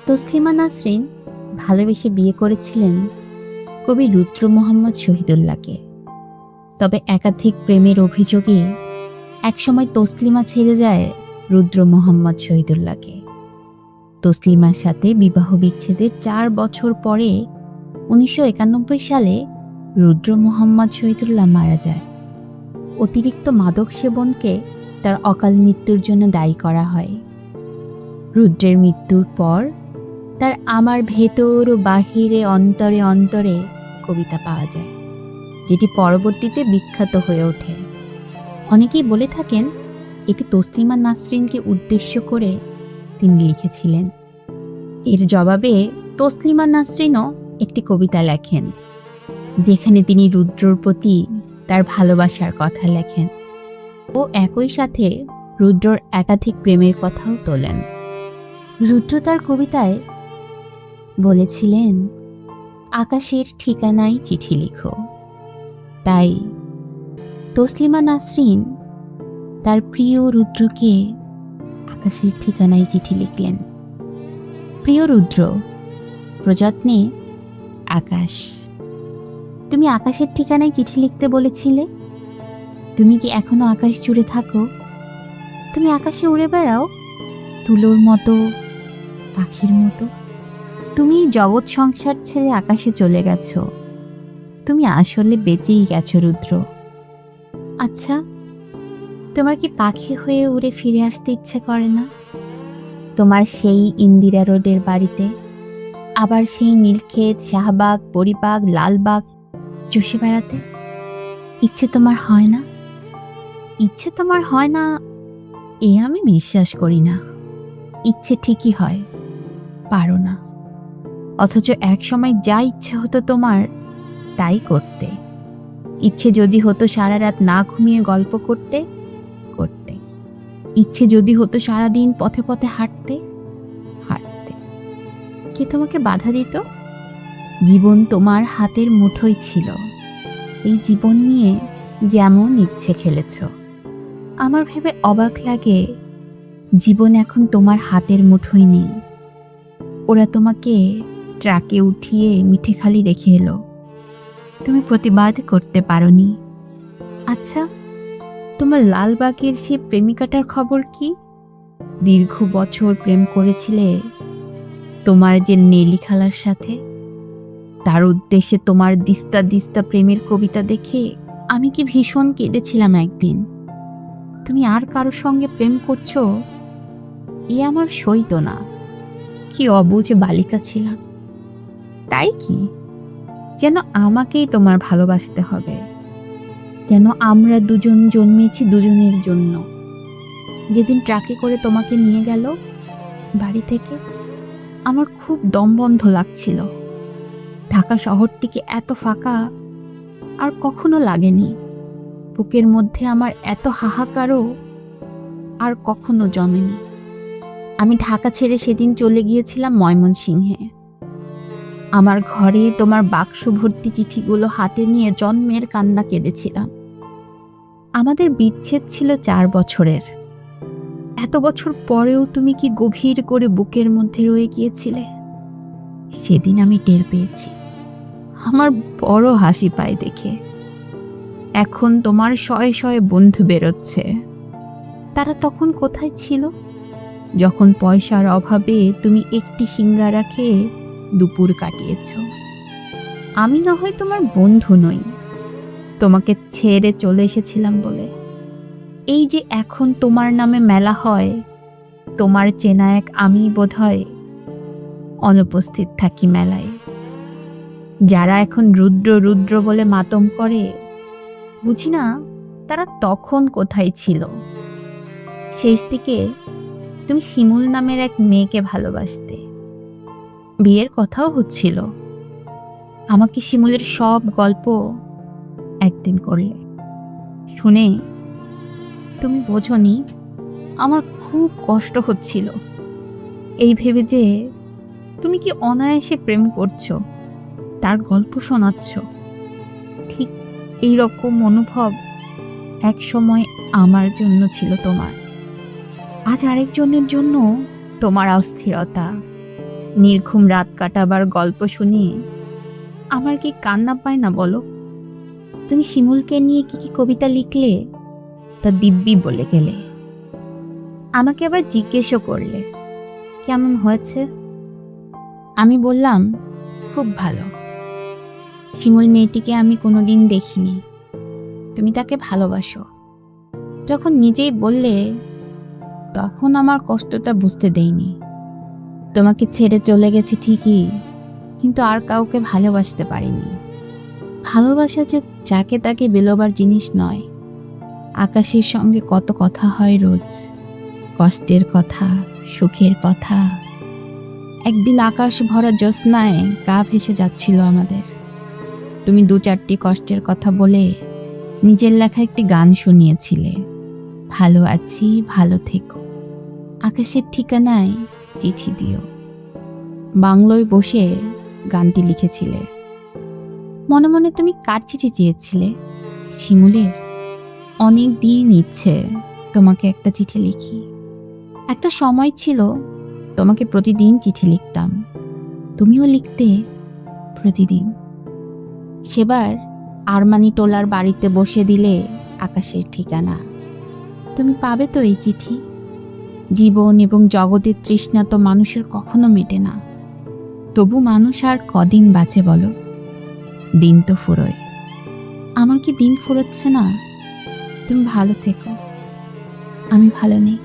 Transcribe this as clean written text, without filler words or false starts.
তসলিমা নাসরিন ভালোবেসে বিয়ে করেছিলেন কবি রুদ্র মোহাম্মদ শহীদুল্লাহকে। তবে একাধিক প্রেমের অভিযোগে একসময় তসলিমা ছেড়ে যায় রুদ্র মোহাম্মদ শহীদুল্লাহকে। তসলিমার সাথে বিবাহ বিচ্ছেদের 4 বছর পরে 1991 সালে রুদ্র মোহাম্মদ শহীদুল্লাহ মারা যায়। অতিরিক্ত মাদক সেবনকে তার অকাল মৃত্যুর জন্য দায়ী করা হয়। রুদ্রের মৃত্যুর পর তার আমার ভেতর ও বাহিরে অন্তরে অন্তরে কবিতা পাওয়া যায়, যেটি পরবর্তীতে বিখ্যাত হয়ে ওঠে। অনেকেই বলে থাকেন এটি তসলিমা নাসরিনকে উদ্দেশ্য করে তিনি লিখেছিলেন। এর জবাবে তসলিমা নাসরিনও একটি কবিতা লেখেন, যেখানে তিনি রুদ্রর প্রতি তার ভালোবাসার কথা লেখেন ও একই সাথে রুদ্রর একাধিক প্রেমের কথাও তোলেন। রুদ্র তার কবিতায় বলেছিলেন, আকাশের ঠিকানায় চিঠি লিখো। তাই তসলিমা নাসরিন তার প্রিয় রুদ্রকে আকাশের ঠিকানায় চিঠি লিখলেন। প্রিয় রুদ্র, প্রযত্নে আকাশ। তুমি আকাশের ঠিকানায় চিঠি লিখতে বলেছিলে। তুমি কি এখনো আকাশ জুড়ে থাকো? তুমি আকাশে উড়ে বেড়াও তুলোর মতো, পাখির মতো। তুমি জগৎ সংসার ছেড়ে আকাশে চলে গেছো। তুমি আসলে বেঁচেই গেছো রুদ্র। আচ্ছা, তোমার কি পাখি হয়ে উড়ে ফিরে আসতে ইচ্ছে করে না? তোমার সেই ইন্দিরা রোডের বাড়িতে, আবার সেই নীলক্ষেত, শাহবাগ, পরিবাগ, লালবাগ চষে বেড়াতে ইচ্ছে তোমার হয় না? ইচ্ছে তোমার হয় না এ আমি বিশ্বাস করি না। ইচ্ছে ঠিকই হয়, পারো না। অথচ এক সময় যা ইচ্ছে হতো তোমার তাই করতে। ইচ্ছে যদি হতো সারা রাত না ঘুমিয়ে গল্প করতে করতে। ইচ্ছে যদি হতো সারাদিন পথে পথে হাঁটতে হাঁটতে। কে তোমাকে বাধা দিত? জীবন তোমার হাতের মুঠোয় ছিল। এই জীবন নিয়ে যেমন ইচ্ছে খেলেছ। আমার ভেবে অবাক লাগে, জীবন এখন তোমার হাতের মুঠোয় নেই। ওরা তোমাকে ট্রাকে উঠিয়ে মিঠেখালি রেখে এলো। তুমি প্রতিবাদ করতে পারোনি। আচ্ছা, তোমার লালবাগের সে প্রেমিকাটার খবর কি? দীর্ঘ বছর প্রেম করেছিলে তোমার যে নেলি খালার সাথে। তার উদ্দেশ্যে তোমার দিস্তা দিস্তা প্রেমের কবিতা দেখে আমি কি ভীষণ কেঁদেছিলাম একদিন। তুমি আর কারো সঙ্গে প্রেম করছো, এ আমার সইত না। কি অবুঝ বালিকা ছিলাম। তাই কি, যেন আমাকেই তোমার ভালোবাসতে হবে, যেন আমরা দুজন জন্মেছি দুজনের জন্য। যেদিন ট্রাকে করে তোমাকে নিয়ে গেল বাড়ি থেকে, আমার খুব দমবন্ধ লাগছিল। ঢাকা শহরটিকে এত ফাঁকা আর কখনো লাগেনি। বুকের মধ্যে আমার এত হাহাকারও আর কখনো জমেনি। আমি ঢাকা ছেড়ে সেদিন চলে গিয়েছিলাম ময়মনসিংহে। আমার ঘরে তোমার বাক্স ভর্তি চিঠিগুলো হাতে নিয়ে জন্মের কান্না কেঁদেছিলাম। আমাদের বিচ্ছেদ ছিল 4 বছরের। এত বছর পরেও তুমি কি গভীর করে বুকের মধ্যে রয়ে গিয়েছিলে। সেদিন আমি টের পেয়েছি। আমার বড় হাসি পায় দেখে। এখন তোমার শয়ে শয়ে বন্ধু বেরোচ্ছে। তারা তখন কোথায় ছিল, যখন পয়সার অভাবে তুমি একটি সিঙ্গারা খেয়ে দুপুর কাটিয়েছ? আমি না হয় তোমার বন্ধু নই, তোমাকে ছেড়ে চলে এসেছিলাম বলে। এই যে এখন তোমার নামে মেলা হয়, তোমার চেনা এক আমি বোধহয় অনুপস্থিত থাকি মেলায়। যারা এখন রুদ্র রুদ্র বলে মাতম করে, বুঝি না তারা তখন কোথায় ছিল। শেষ দিকে তুমি শিমুল নামের এক মেয়েকে ভালোবাসতে। বিয়ের কথাও হচ্ছিল। আমাকে শিমুলের সব গল্প একদিন করলে। শুনে তুমি বোঝনি আমার খুব কষ্ট হচ্ছিল, এই ভেবে যে তুমি কি অনায়াসে প্রেম করছো, তার গল্প শোনাচ্ছ। ঠিক এই রকম অনুভব এক সময় আমার জন্য ছিল তোমার। আজ আরেকজনের জন্য তোমার অস্থিরতা, নির্ঘুম রাত কাটাবার গল্প শুনিয়ে আমার কি কান্না পায় না বলো? তুমি শিমুলকে নিয়ে কি কি কবিতা লিখলে তা দিব্যি বলে গেলে। আমাকে আবার জিজ্ঞেসও করলে কেমন হয়েছে। আমি বললাম খুব ভালো। শিমুল মেয়েটিকে আমি কোনোদিন দেখিনি, তুমি তাকে ভালোবাসো। যখন নিজেই বললে তখন আমার কষ্টটা বুঝতে দেইনি। তোমাকে ছেড়ে চলে গেছি ঠিকই, কিন্তু আর কাউকে ভালোবাসতে পারিনি। ভালোবাসা যে যাকে তাকে বেলোবার জিনিস নয়। আকাশের সঙ্গে কত কথা হয় রোজ, কষ্টের কথা, সুখের কথা। একদিন আকাশ ভরা জ্যোৎস্নায় গা ভেসে যাচ্ছিল আমাদের। তুমি 2-4টি কষ্টের কথা বলে নিজের লেখা একটি গান শুনিয়েছিলে, ভালো আছি ভালো থেকো, আকাশের ঠিকানায় চিঠি দিও। বাংলোয় বসে গানটি লিখেছিলে। মনে মনে তুমি কার চিঠি চেয়েছিলে? শিমুলের। অনেক দিন ইচ্ছে তোমাকে একটা চিঠি লিখি। একটা সময় ছিল তোমাকে প্রতিদিন চিঠি লিখতাম, তুমিও লিখতে প্রতিদিন। সেবার আরমানি টোলার বাড়িতে বসে দিলে আকাশের ঠিকানা। তুমি পাবে তো এই চিঠি? জীবন এবং জগতের তৃষ্ণা তো মানুষের কখনো মেটে না। তবু মানুষ আর কদিন বাঁচে বলো? দিন তো ফুরোয়। আমার কি দিন ফুরোচ্ছে না? তুমি ভালো থেকো, আমি ভালো নেই।